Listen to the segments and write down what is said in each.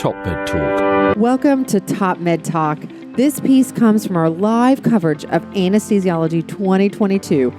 TopMedTalk. Welcome to TopMedTalk. This piece comes from our live coverage of Anesthesiology 2022.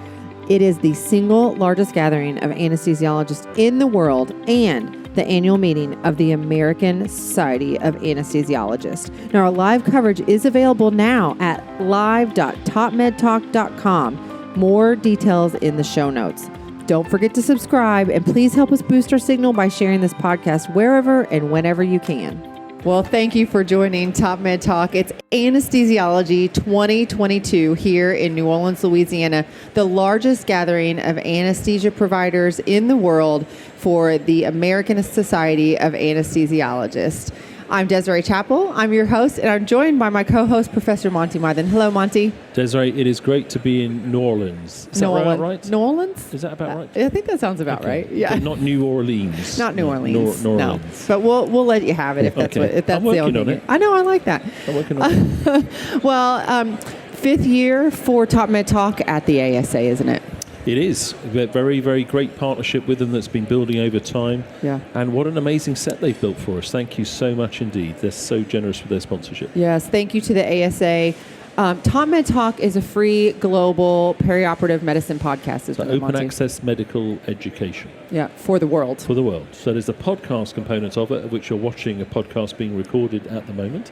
It is the single largest gathering of anesthesiologists in the world and the annual meeting of the American Society of Anesthesiologists. Now, our live coverage is available now at live.topmedtalk.com. More details in the show notes. Don't forget to subscribe, and please help us boost our signal by sharing this podcast wherever and whenever you can. Well, thank you for joining TopMedTalk. It's Anesthesiology 2022 here in New Orleans, Louisiana, the largest gathering of anesthesia providers in the world for the American Society of Anesthesiologists. I'm Desiree Chappell. I'm your host, and I'm joined by my co-host, Professor Monty Mythen. Hello, Monty. Desiree, it is great to be in New Orleans. Is that right? New Orleans? Is that about right? I think that sounds about right. Yeah. But not New Orleans. Not New Orleans. New No. Orleans. But we'll let you have it if that's I'm the working only on it. I know, I like that. I'm working on it. Well, fifth year for TopMedTalk at the ASA, isn't it? It is. A very, very great partnership with them that's been building over time. Yeah. And what an amazing set they've built for us. Thank you so much indeed. They're so generous with their sponsorship. Yes, thank you to the ASA. TopMedTalk is a free global perioperative medicine podcast. Is So open access medical education. Yeah, for the world. For the world. So there's a podcast component of it, of which you're watching a podcast being recorded at the moment.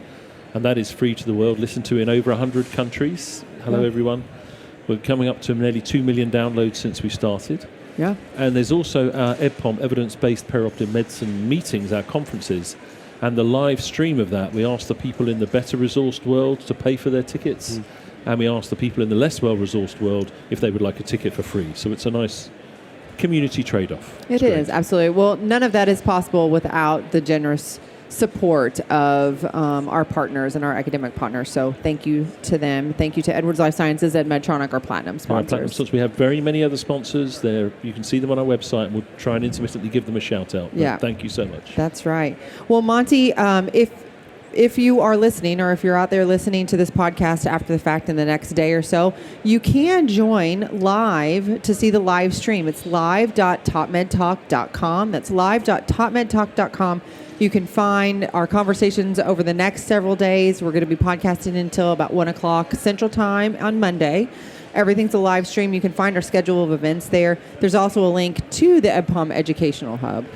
And that is free to the world, listened to in over 100 countries. Hello, everyone. We're coming up to nearly 2 million downloads since we started. Yeah. And there's also our EBPOM, Evidence-Based Perioperative Medicine meetings, our conferences. And the live stream of that, we ask the people in the better resourced world to pay for their tickets. And we ask the people in the less well-resourced world if they would like a ticket for free. So it's a nice community trade-off. It is, absolutely. Well, none of that is possible without the generous support of our partners and our academic partners. So thank you to them. Thank you to Edwards Life Sciences and Medtronic, our platinum sponsors. We have very many other sponsors there. You can see them on our website, and we'll try and intermittently give them a shout out. Yeah. Thank you so much. That's right. Well, Monty, if you are listening, or if you're out there listening to this podcast after the fact in the next day or so, you can join live to see the live stream. It's live.topmedtalk.com. That's live.topmedtalk.com. You can find our conversations over the next several days. We're going to be podcasting until about 1 o'clock Central Time on Monday. Everything's a live stream. You can find our schedule of events there. There's also a link to the EBPOM Educational Hub.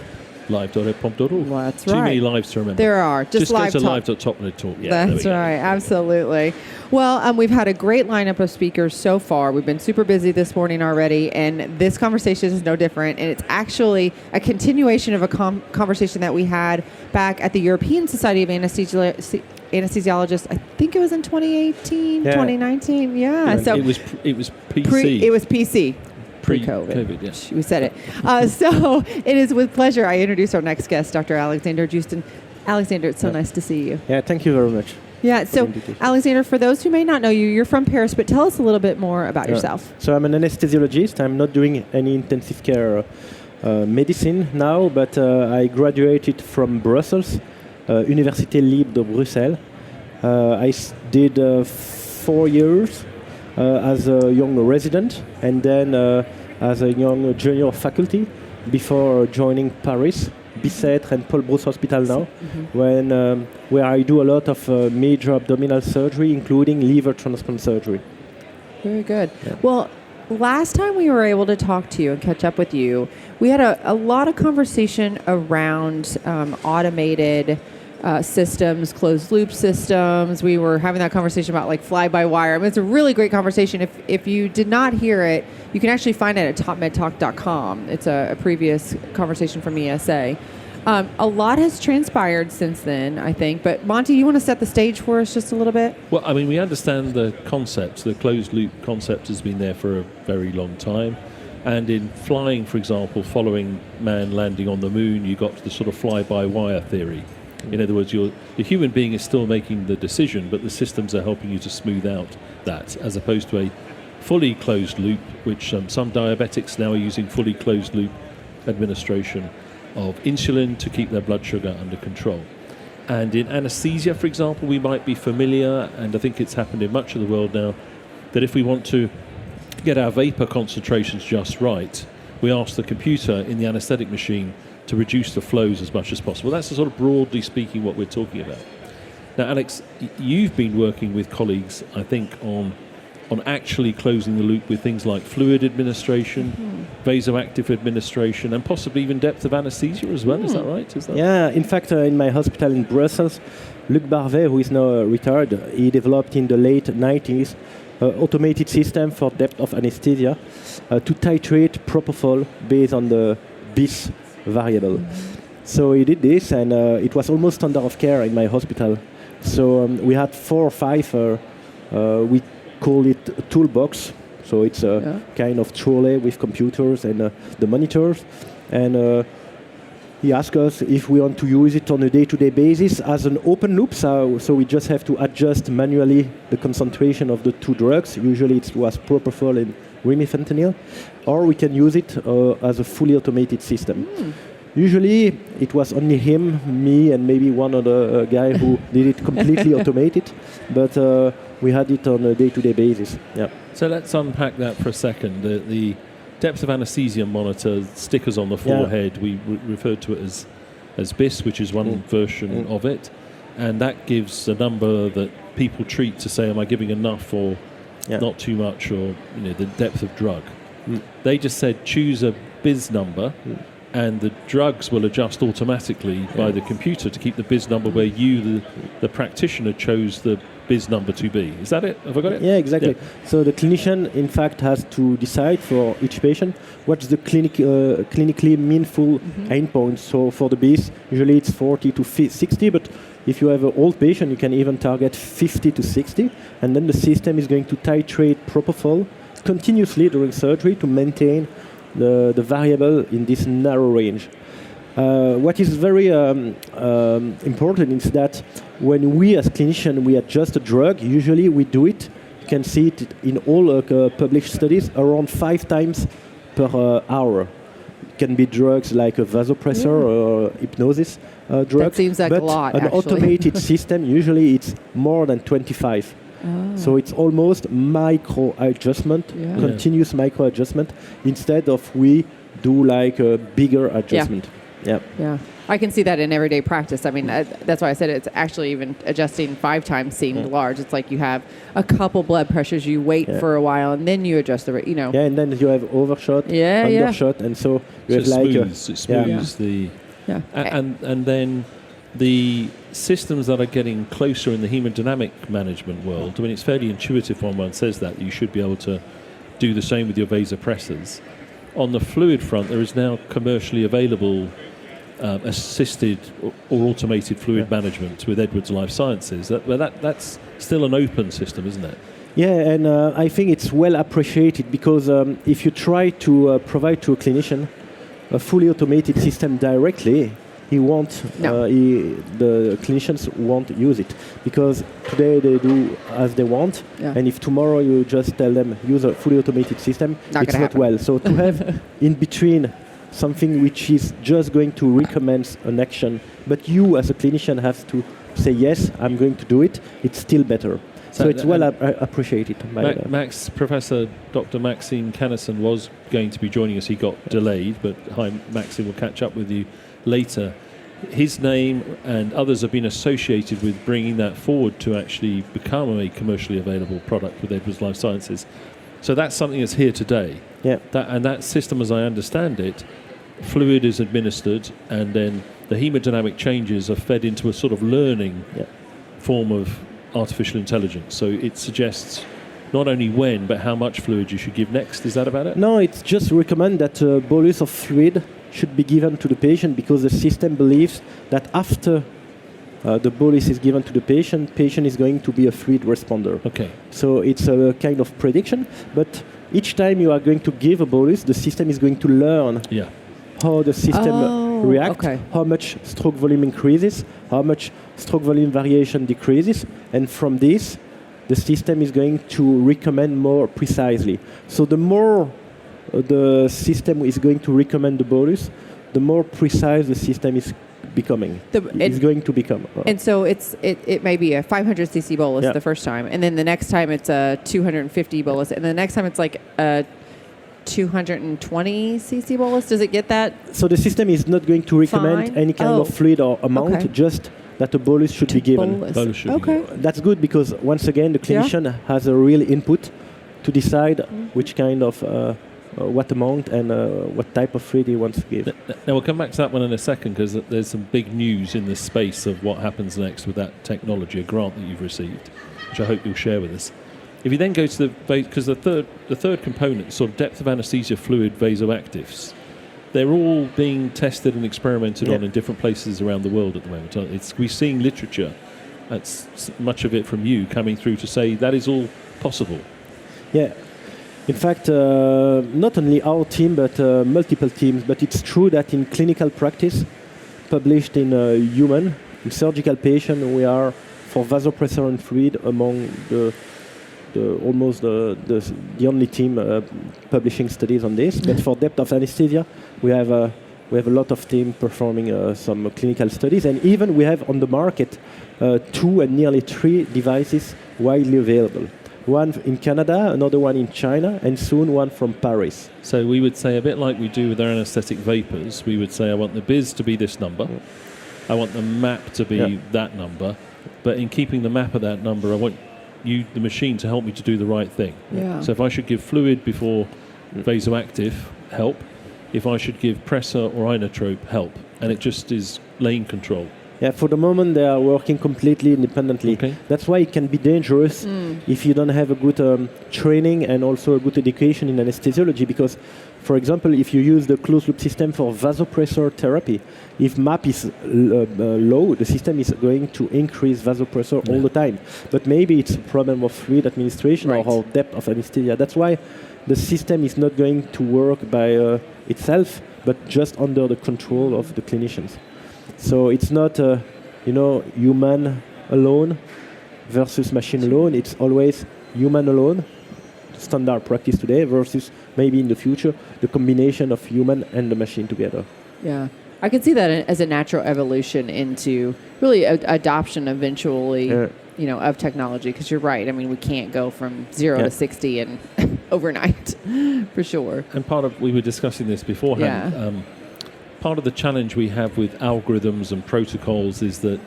Live.epom.org. Well, that's Too right. many lives to remember. There are. Just go to live.topmedtalk. Yeah, that's right. Absolutely. Well, we've had a great lineup of speakers so far. We've been super busy this morning already, and this conversation is no different. And it's actually a continuation of a conversation that we had back at the European Society of Anesthesiologists. I think it was in 2018, 2019. Yeah. So it was PC. It was PC. Pre-COVID, yeah. We said it. So it is with pleasure I introduce our next guest, Dr. Alexandre Joosten. Alexandre, it's so nice to see you. Yeah, thank you very much. Yeah, so Alexandre, for those who may not know you, you're from Paris, but tell us a little bit more about yourself. So I'm an anesthesiologist. I'm not doing any intensive care medicine now, but I graduated from Brussels, Université Libre de Bruxelles. I did 4 years as a young resident, and then as a young junior faculty before joining Paris, Bicêtre and Paul Brousse Hospital now, where I do a lot of major abdominal surgery, including liver transplant surgery. Very good. Yeah. Well, last time we were able to talk to you and catch up with you, we had a lot of conversation around automated systems, closed loop systems. We were having that conversation about like fly-by-wire. I mean, it's a really great conversation. If you did not hear it, you can actually find it at topmedtalk.com. It's a previous conversation from ESA. A lot has transpired since then, I think. But Monty, you want to set the stage for us just a little bit? Well, I mean, we understand the concept. The closed loop concept has been there for a very long time. And in flying, for example, following man landing on the moon, you got the sort of fly-by-wire theory. In other words, the human being is still making the decision, but the systems are helping you to smooth out that, as opposed to a fully closed loop, which some diabetics now are using fully closed loop administration of insulin to keep their blood sugar under control. And in anesthesia, for example, we might be familiar, and I think it's happened in much of the world now, that if we want to get our vapor concentrations just right, we ask the computer in the anesthetic machine to reduce the flows as much as possible. That's sort of broadly speaking what we're talking about. Now, Alex, you've been working with colleagues, I think, on actually closing the loop with things like fluid administration, vasoactive administration, and possibly even depth of anesthesia as well. Is that right? Yeah, in fact, in my hospital in Brussels, Luc Barvet, who is now retired, he developed in the late 90s automated system for depth of anesthesia to titrate propofol based on the BIS variable. So he did this, and it was almost standard of care in my hospital. So we had 4 or 5, we call it a toolbox. So it's a kind of trolley with computers and the monitors. And he asked us if we want to use it on a day-to-day basis as an open loop. So we just have to adjust manually the concentration of the 2 drugs. Usually it was propofol and remifentanil. Or we can use it as a fully automated system. Usually, it was only him, me, and maybe one other guy who did it completely automated. But we had it on a day-to-day basis. Yeah. So let's unpack that for a second. The depth of anesthesia monitor, stickers on the forehead, we referred to it as BIS, which is one version of it. And that gives a number that people treat to say, am I giving enough or not too much, or the depth of drug. They just said, choose a BIS number. And the drugs will adjust automatically by the computer to keep the BIS number where you, the practitioner, chose the BIS number to be. Is that it? Have I got it? Yeah, exactly. Yeah. So the clinician, in fact, has to decide for each patient what's the clinically meaningful endpoint. So for the BIS, usually it's 40 to 60, but if you have an old patient, you can even target 50 to 60. And then the system is going to titrate propofol continuously during surgery to maintain the variable in this narrow range. What is very important is that when we as clinicians, we adjust a drug, usually we do it, you can see it in all published studies, around 5 times per hour. It can be drugs like a vasopressor or hypnosis drug. That seems like but a lot, an actually. automated system, usually it's more than 25. So it's almost micro adjustment, continuous micro adjustment, instead of we do like a bigger adjustment. Yeah. I can see that in everyday practice. I mean, that's why I said it's actually even adjusting 5 times seemed large. It's like you have a couple blood pressures, you wait for a while, and then you adjust the rate, Yeah, and then you have overshot, undershot, and so you have like it smooths the... Yeah. And then the systems that are getting closer in the hemodynamic management world, I mean, it's fairly intuitive when one says that. You should be able to do the same with your vasopressors. On the fluid front, there is now commercially available assisted or automated fluid management with Edwards Life Sciences. That's still an open system, isn't it? Yeah, and I think it's well appreciated because if you try to provide to a clinician a fully automated system directly, the clinicians won't use it because today they do as they want, and if tomorrow you just tell them use a fully automated system, it's not well. So to have in between something which is just going to recommend an action, but you as a clinician have to say yes, I'm going to do it, it's still better. So it's well appreciated. Professor Dr. Maxime Cannesson was going to be joining us. He got delayed, but hi, Maxime, we'll catch up with you later. His name and others have been associated with bringing that forward to actually become a commercially available product with Edwards Life Sciences. So that's something that's here today. Yeah. That system, as I understand it, fluid is administered, and then the hemodynamic changes are fed into a sort of learning form of artificial intelligence. So it suggests not only when, but how much fluid you should give next. Is that about it? No, it's just recommend that a bolus of fluid should be given to the patient because the system believes that after the bolus is given to the patient is going to be a fluid responder. Okay. So it's a kind of prediction, but each time you are going to give a bolus, the system is going to learn how the system reacts, how much stroke volume increases, how much stroke volume variation decreases, and from this, the system is going to recommend more precisely. So the more the system is going to recommend the bolus, the more precise the system is becoming. It's going to become. And so it may be a 500 cc bolus the first time, and then the next time it's a 250 bolus, and the next time it's like a 220 cc bolus. Does it get that? So the system is not going to recommend Fine. any kind of fluid or amount, Okay. just that a bolus should be given. Bolus should be Okay. given. That's good because once again the clinician has a real input to decide which kind of what amount and what type of fluid he wants to give. Now we'll come back to that one in a second because there's some big news in the space of what happens next with that technology, a grant that you've received, which I hope you'll share with us. If you then go to because the third component, sort of depth of anesthesia fluid vasoactives, they're all being tested and experimented on in different places around the world at the moment. We're seeing literature, that's much of it from you, coming through to say that is all possible. Yeah. In fact, not only our team, but multiple teams. But it's true that in clinical practice, published in human, in surgical patient, we are, for vasopressor and fluid, among the only team publishing studies on this. But for depth of anesthesia, we have a lot of team performing some clinical studies, and even we have on the market 2 and nearly 3 devices widely available. One in Canada, another one in China, and soon one from Paris. So we would say, a bit like we do with our anesthetic vapors, we would say I want the biz to be this number, I want the map to be that number, but in keeping the map of that number, I want you, the machine, to help me to do the right thing. Yeah. So if I should give fluid before vasoactive, help. If I should give pressor or inotrope, help. And it just is lane control. Yeah, for the moment they are working completely independently. Okay. That's why it can be dangerous if you don't have a good training and also a good education in anesthesiology, because, for example, if you use the closed-loop system for vasopressor therapy, if MAP is low, the system is going to increase vasopressor all the time. But maybe it's a problem of fluid administration or depth of anesthesia. That's why the system is not going to work by itself, but just under the control of the clinicians. So it's not, human alone versus machine alone. It's always human alone, standard practice today, versus maybe in the future, the combination of human and the machine together. Yeah. I can see that as a natural evolution into really adoption eventually, of technology, because you're right. I mean, we can't go from 0 to 60 and overnight, for sure. And we were discussing this beforehand. Yeah. Part of the challenge we have with algorithms and protocols is that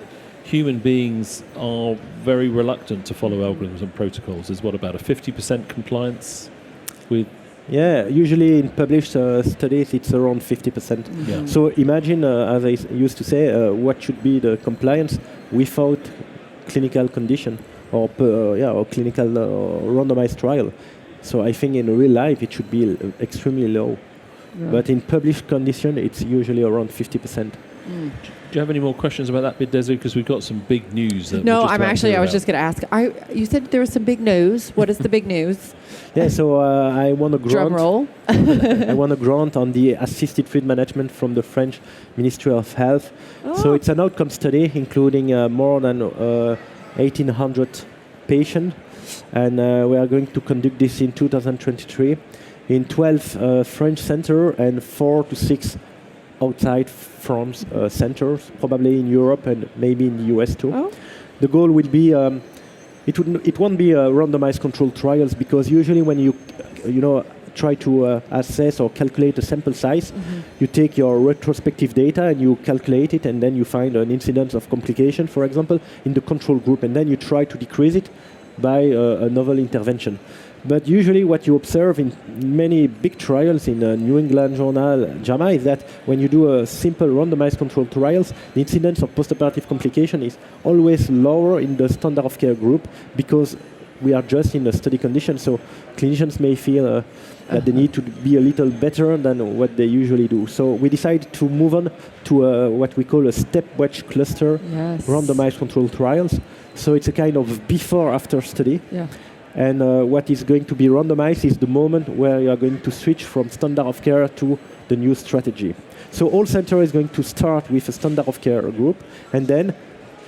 human beings are very reluctant to follow algorithms and protocols. There's about a 50% compliance with... Yeah, usually in published studies it's around 50%. Yeah. So imagine, as I used to say, what should be the compliance without clinical condition or clinical randomized trial. So I think in real life it should be extremely low. Yeah. But in published condition, it's usually around 50%. Do you have any more questions about that bit, Desiree? Because we've got some big news. No, I was just going to ask. You said there was some big news. What is the big news? Yeah, so I won a grant. Drum roll. I won a grant on the assisted fluid management from the French Ministry of Health. Oh. So it's an outcome study including more than 1,800 patients. And we are going to conduct this in 2023. In 12 French centers and 4 to 6 outside France centers, probably in Europe and maybe in the US too. Oh. The goal will be, it won't be randomized controlled trials, because usually when you try to assess or calculate a sample size, you take your retrospective data and you calculate it, and then you find an incidence of complication, for example, in the control group, and then you try to decrease it by a novel intervention. But usually what you observe in many big trials in New England Journal, JAMA, is that when you do a simple randomized controlled trials, the incidence of postoperative complication is always lower in the standard of care group, because we are just in a study condition. So clinicians may feel that they need to be a little better than what they usually do. So we decided to move on to what we call a step-watch cluster randomized controlled trials. So it's a kind of before-after study. Yeah. And what is going to be randomized is the moment where you are going to switch from standard of care to the new strategy. So all center is going to start with a standard of care group, and then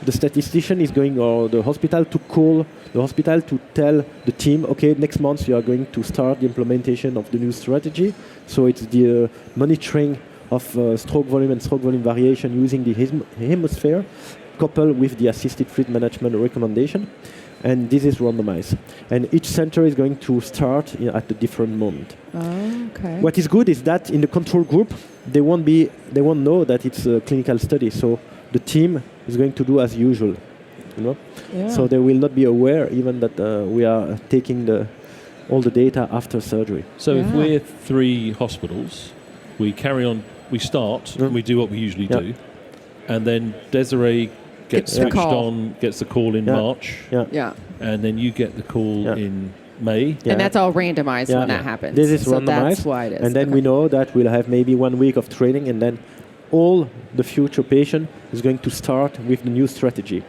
the statistician is going, or the hospital, to call the hospital to tell the team, okay, next month you are going to start the implementation of the new strategy. So it's the monitoring of stroke volume and stroke volume variation using the hemisphere, coupled with the assisted fluid management recommendation. and this is randomized. And each center is going to start at a different moment. Okay. What is good is that in the control group, they won't know that it's a clinical study. So the team is going to do as usual, Yeah. So they will not be aware even that we are taking all the data after surgery. So if we're 3 hospitals, we carry on, we start, and we do what we usually do, and then Desiree gets switched on, gets the call in March, and then you get the call in May. And that's all randomized when that happens. This is so randomized. That's why it is. And then we know that we'll have maybe 1 week of training, and then all the future patient is going to start with the new strategy.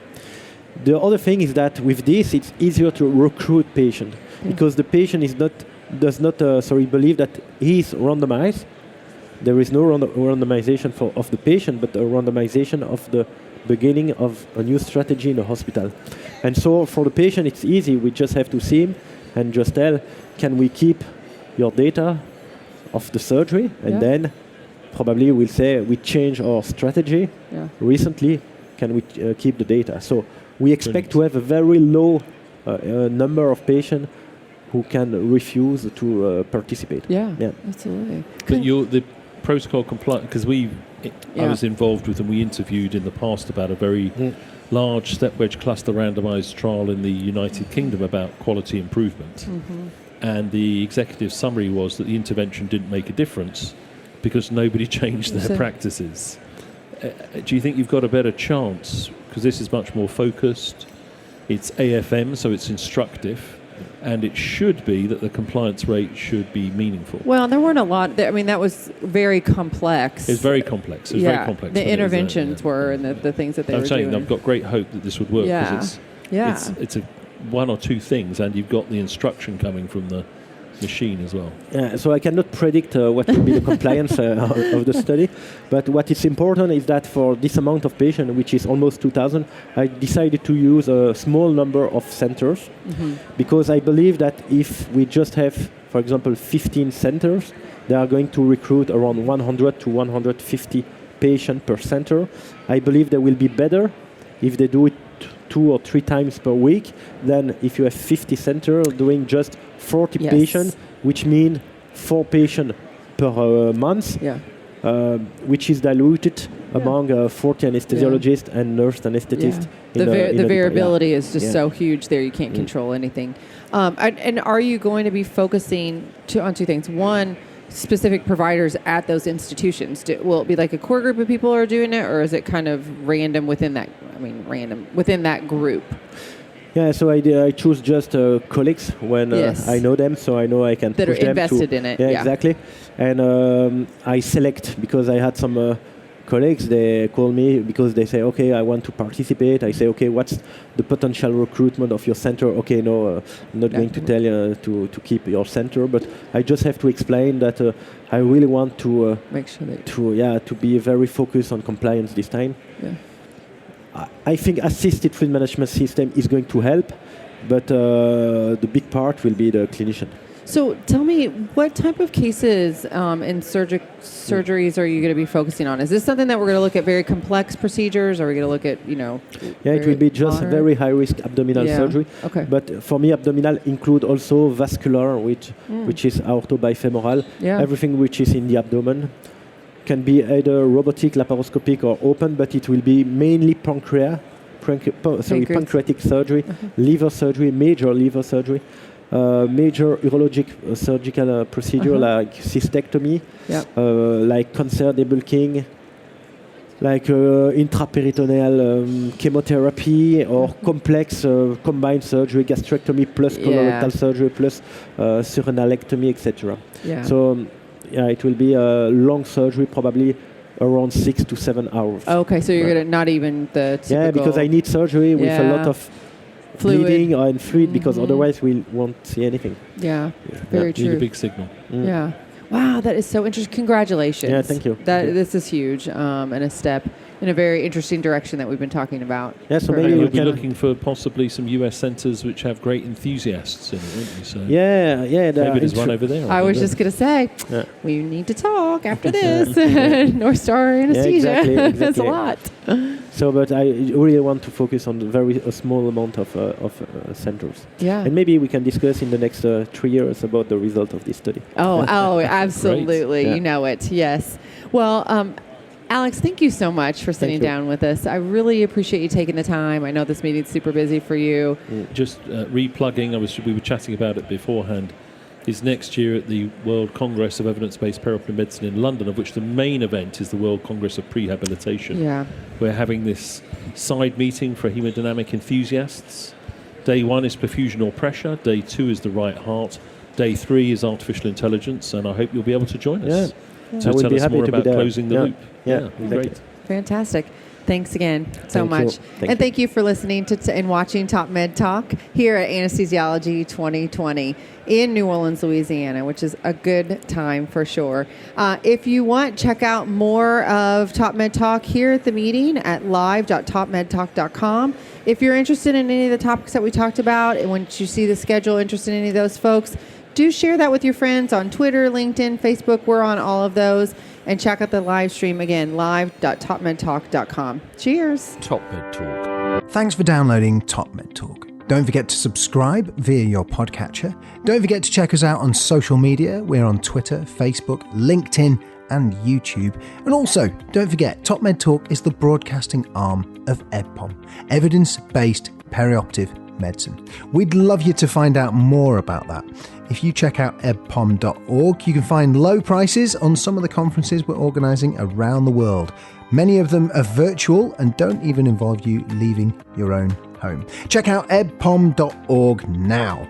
The other thing is that with this, it's easier to recruit patient because the patient does not believe that he's randomized. There is no randomization of the patient, but a randomization of the beginning of a new strategy in the hospital. And so for the patient, it's easy. We just have to see him and just tell, can we keep your data of the surgery? And then probably we'll say, we change our strategy recently. Can we keep the data? So we expect to have a very low number of patients who can refuse to participate. Yeah, absolutely. But the protocol compliance, because I was involved with and we interviewed in the past about a very large step wedge cluster randomized trial in the United Kingdom about quality improvement. And the executive summary was that the intervention didn't make a difference because nobody changed their practices. Do you think you've got a better chance? Because this is much more focused. It's AFM, so it's instructive. And it should be that the compliance rate should be meaningful. Well, there weren't a lot. That was very complex. It's very complex. Very complex. The interventions were and the things that they were doing. I'm saying I've got great hope that this would work because it's a 1 or 2 things, and you've got the instruction coming from the machine as well. Yeah, so I cannot predict what will be the compliance of the study, but what is important is that for this amount of patients, which is almost 2,000, I decided to use a small number of centers because I believe that if we just have, for example, 15 centers, they are going to recruit around 100 to 150 patients per center. I believe they will be better if they do it 2 or 3 times per week than if you have 50 centers doing just 40 patients, which means 4 patients per month, which is diluted among 40 anesthesiologists and nurse anesthetists. The variability is just so huge there, you can't control anything. And are you going to be focusing on 2 things? One, specific providers at those institutions? Will it be like a core group of people are doing it, or is it kind of random within that? Within that group. Yeah, so I choose just colleagues when I know them, so I know I can that push are them invested in it. Yeah, exactly. And I select because I had some colleagues. They call me because they say, "Okay, I want to participate." I say, "Okay, what's the potential recruitment of your center?" Okay, no, I'm not going to tell you to keep your center, but I just have to explain that I really want to make sure that to be very focused on compliance this time. Yeah. I think assisted field management system is going to help, but the big part will be the clinician. So tell me, what type of cases in surgeries are you going to be focusing on? Is this something that we're going to look at very complex procedures, or are we going to look at, it will be just very high-risk abdominal surgery. Okay. But for me, abdominal include also vascular, which is aortobifemoral. Yeah. Everything which is in the abdomen can be either robotic, laparoscopic, or open, but it will be mainly pancreatic surgery, liver surgery, major liver surgery, major urologic surgical procedure like cystectomy, like cancer debulking, like intraperitoneal chemotherapy, or complex combined surgery, gastrectomy plus colorectal surgery plus surrenalectomy, etc. Yeah. So it will be a long surgery, probably around 6 to 7 hours. Okay, so you're going to not even the typical... Yeah, because I need surgery with a lot of bleeding and fluid, because otherwise we won't see anything. Yeah, very true. Need a big signal. Yeah. Wow, that is so interesting. Congratulations. Yeah, thank you. This is huge and a step in a very interesting direction that we've been talking about. Yeah, so for- maybe And we you'll be can- looking for possibly some US centres which have great enthusiasts in it, won't you? So Yeah, there maybe are there's one over there. I was just going to say, Yeah. we need to talk after this. North Star Anesthesia. exactly, That's a exactly. lot. So, but I really want to focus on a small amount of centers. Yeah. And maybe we can discuss in the next 3 years about the result of this study. Oh, absolutely. Yeah. You know it. Yes. Well, Alex, thank you so much for sitting you. down with us. I really appreciate you taking the time. I know this meeting's super busy for you. Just replugging, we were chatting about it beforehand, is next year at the World Congress of Evidence-Based Perioperative Medicine in London, of which the main event is the World Congress of Prehabilitation. Yeah. We're having this side meeting for hemodynamic enthusiasts. Day 1 is perfusion or pressure. Day 2 is the right heart. Day 3 is artificial intelligence, and I hope you'll be able to join us I to will tell be us happy more to be about there. closing the Yeah. loop. Yeah, it'd be exactly. great. Fantastic. Thanks again so Thank you. much. Thank Thank you for listening to and watching TopMedTalk here at Anesthesiology 2020 in New Orleans, Louisiana, which is a good time for sure. If you want, check out more of TopMedTalk here at the meeting at live.topmedtalk.com. If you're interested in any of the topics that we talked about, and once you see the schedule, interested in any of those folks, do share that with your friends on Twitter, LinkedIn, Facebook. We're on all of those. And check out the live stream again, live.topmedtalk.com. Cheers. TopMedTalk. Thanks for downloading TopMedTalk. Don't forget to subscribe via your podcatcher. Don't forget to check us out on social media. We're on Twitter, Facebook, LinkedIn, and YouTube. And also, don't forget, TopMedTalk is the broadcasting arm of EBPOM, Evidence-Based Perioperative Medicine. We'd love you to find out more about that. If you check out ebpom.org, you can find low prices on some of the conferences we're organising around the world. Many of them are virtual and don't even involve you leaving your own home. Check out ebpom.org now.